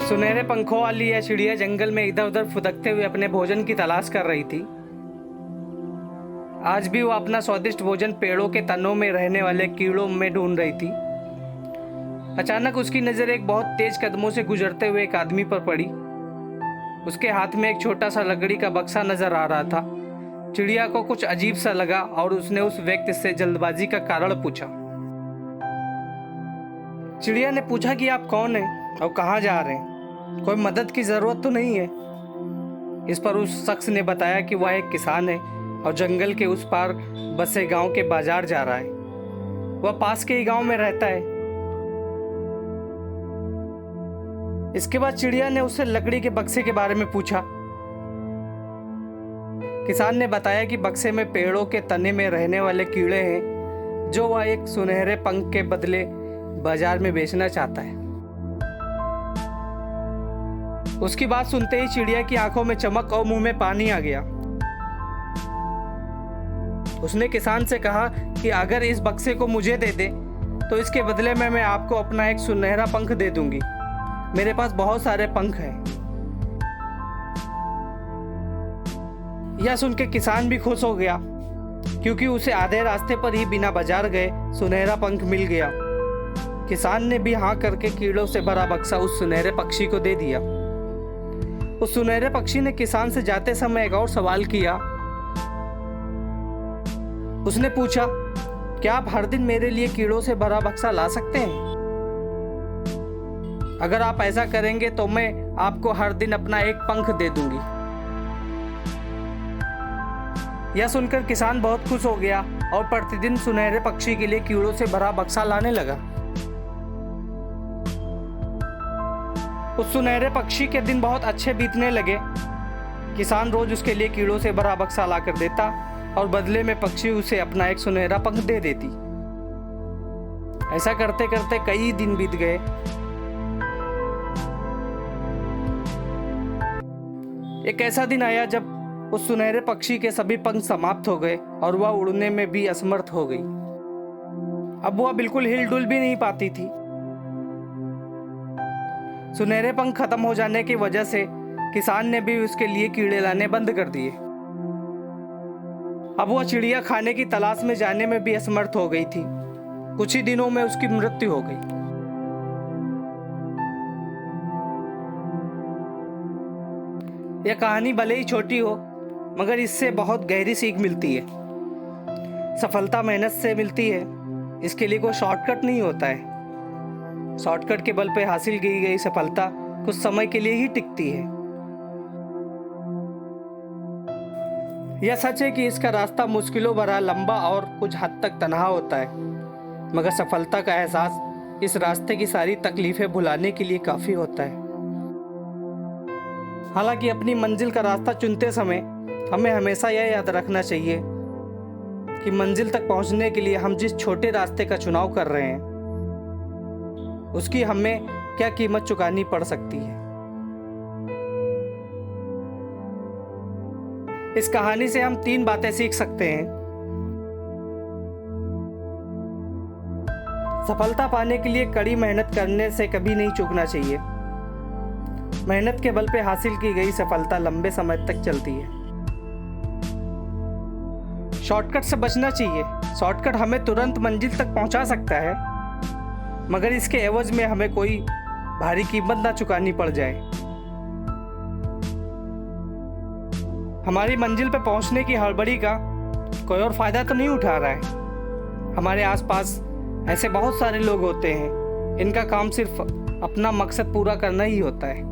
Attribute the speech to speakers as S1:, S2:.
S1: सुनहरे पंखों वाली यह चिड़िया जंगल में इधर उधर फुदकते हुए अपने भोजन की तलाश कर रही थी। आज भी वो अपना स्वादिष्ट भोजन पेड़ों के तनों में रहने वाले कीड़ों में ढूंढ रही थी। अचानक उसकी नज़र एक बहुत तेज कदमों से गुजरते हुए एक आदमी पर पड़ी। उसके हाथ में एक छोटा सा लकड़ी का बक्सा नजर आ रहा था। चिड़िया को कुछ अजीब सा लगा और उसने उस व्यक्ति से जल्दबाजी का कारण पूछा। चिड़िया ने पूछा कि आप कौन हैं और कहाँ जा रहे हैं? कोई मदद की ज़रूरत तो नहीं है? इस पर उस शख्स ने बताया कि वह एक किसान है और जंगल के उस पार बसे गांव के बाजार जा रहा है। वह पास के ही गांव में रहता है। इसके बाद चिड़िया ने उससे लकड़ी के बक्से के बारे में पूछा। किसान ने बताया कि बक्से में पेड़ों के तने में रहने वाले कीड़े हैं जो वह एक सुनहरे पंख के बदले बाजार में बेचना चाहता है। उसकी बात सुनते ही चिड़िया की आंखों में चमक और मुंह में पानी आ गया। उसने किसान से कहा कि अगर इस बक्से को मुझे दे दे तो इसके बदले में मैं आपको अपना एक सुनहरा पंख दे दूंगी। मेरे पास बहुत सारे पंख हैं। यह सुन के किसान भी खुश हो गया क्योंकि उसे आधे रास्ते पर ही बिना बाजार गए सुनहरा पंख मिल गया। किसान ने भी हाँ करके कीड़ों से भरा बक्सा उस सुनहरे पक्षी को दे दिया। उस सुनहरे पक्षी ने किसान से जाते समय एक और सवाल किया। उसने पूछा, क्या आप हर दिन मेरे लिए कीड़ों से भरा बक्सा ला सकते हैं? अगर आप ऐसा करेंगे तो मैं आपको हर दिन अपना एक पंख दे दूंगी। यह सुनकर किसान बहुत खुश हो गया और प्रतिदिन सुनहरे पक्षी के लिए कीड़ों से भरा बक्सा लाने लगा। उस सुनहरे पक्षी के दिन बहुत अच्छे बीतने लगे। किसान रोज उसके लिए कीड़ों से भरा बक्सा लाकर देता और बदले में पक्षी उसे अपना एक सुनहरा पंख दे देती। ऐसा करते करते कई दिन बीत गए। एक ऐसा दिन आया जब उस सुनहरे पक्षी के सभी पंख समाप्त हो गए और वह उड़ने में भी असमर्थ हो गई। अब वह बिल्कुल हिलडुल भी नहीं पाती थी। सुनहरे पंख खत्म हो जाने की वजह से किसान ने भी उसके लिए कीड़े लाने बंद कर दिए। अब वह चिड़िया खाने की तलाश में जाने में भी असमर्थ हो गई थी। कुछ ही दिनों में उसकी मृत्यु हो गई। यह कहानी भले ही छोटी हो मगर इससे बहुत गहरी सीख मिलती है। सफलता मेहनत से मिलती है। इसके लिए कोई शॉर्टकट नहीं होता है। शॉर्टकट के बल पे हासिल की गई सफलता कुछ समय के लिए ही टिकती है। यह सच है कि इसका रास्ता मुश्किलों भरा, लंबा और कुछ हद तक तन्हा होता है, मगर सफलता का एहसास इस रास्ते की सारी तकलीफें भुलाने के लिए काफी होता है। हालांकि अपनी मंजिल का रास्ता चुनते समय हमें हमेशा यह याद रखना चाहिए कि मंजिल तक पहुंचने के लिए हम जिस छोटे रास्ते का चुनाव कर रहे हैं उसकी हमें क्या कीमत चुकानी पड़ सकती है। इस कहानी से हम 3 बातें सीख सकते हैं। सफलता पाने के लिए कड़ी मेहनत करने से कभी नहीं चूकना चाहिए। मेहनत के बल पे हासिल की गई सफलता लंबे समय तक चलती है। शॉर्टकट से बचना चाहिए। शॉर्टकट हमें तुरंत मंजिल तक पहुंचा सकता है मगर इसके एवज में हमें कोई भारी कीमत ना चुकानी पड़ जाए। हमारी मंजिल पे पहुंचने की हड़बड़ी का कोई और फायदा तो नहीं उठा रहा है। हमारे आसपास ऐसे बहुत सारे लोग होते हैं। इनका काम सिर्फ अपना मकसद पूरा करना ही होता है।